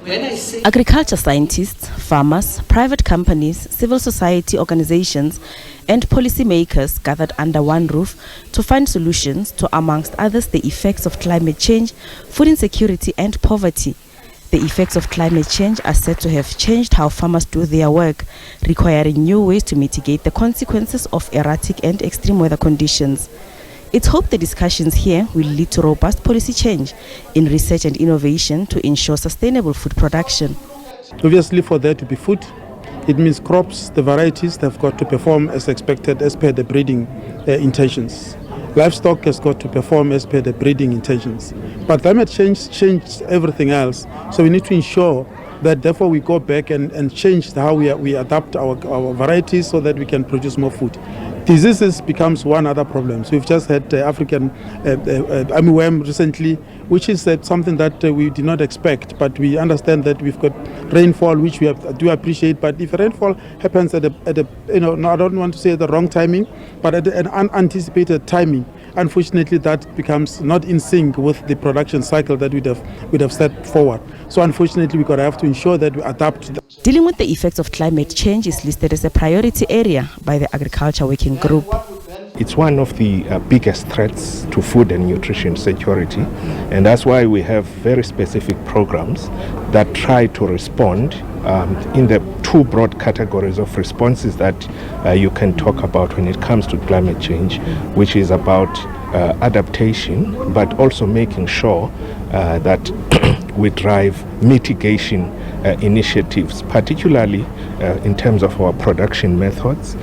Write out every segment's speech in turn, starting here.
Agriculture scientists, farmers, private companies, civil society organizations, and policymakers gathered under one roof to find solutions to, amongst others, the effects of climate change, food insecurity, and poverty. The effects of climate change are said to have changed how farmers do their work, requiring new ways to mitigate the consequences of erratic and extreme weather conditions. It's hoped the discussions here will lead to robust policy change in research and innovation to ensure sustainable food production. Obviously, for there to be food, it means crops, the varieties, have got to perform as expected as per the breeding intentions. Livestock has got to perform as per the breeding intentions. But climate change changed everything else. So we need to ensure that therefore we go back and change how we adapt our varieties so that we can produce more food. Diseases becomes one other problem. So we've just had African armyworm recently, which is something that we did not expect, but we understand that we've got rainfall, which we do appreciate. But if rainfall happens at a I don't want to say the wrong timing, but at an unanticipated timing, unfortunately that becomes not in sync with the production cycle that we'd have set forward. So unfortunately we're going to have to ensure that we adapt. Dealing with the effects of climate change is listed as a priority area by the Agriculture Working Group. It's one of the biggest threats to food and nutrition security, and that's why we have very specific programs that try to respond in the two broad categories of responses that you can talk about when it comes to climate change, which is about adaptation, but also making sure that we drive mitigation initiatives, particularly in terms of our production methods,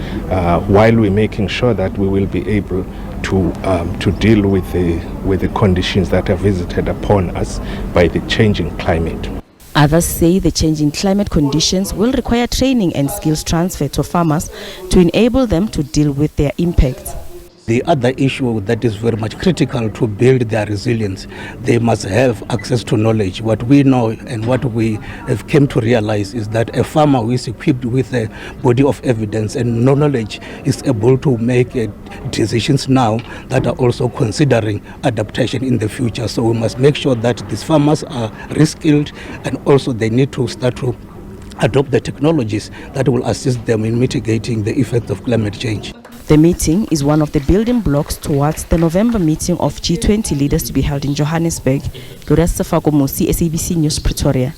while we're making sure that we will be able to deal with the conditions that are visited upon us by the changing climate. Others say the changing climate conditions will require training and skills transfer to farmers to enable them to deal with their impacts. The other issue that is very much critical to build their resilience, they must have access to knowledge. What we know and what we have come to realize is that a farmer who is equipped with a body of evidence and knowledge is able to make decisions now that are also considering adaptation in the future. So we must make sure that these farmers are reskilled, and also they need to start to adopt the technologies that will assist them in mitigating the effects of climate change. The meeting is one of the building blocks towards the November meeting of G20 leaders to be held in Johannesburg. Gloria Sefako Musi, SABC News, Pretoria.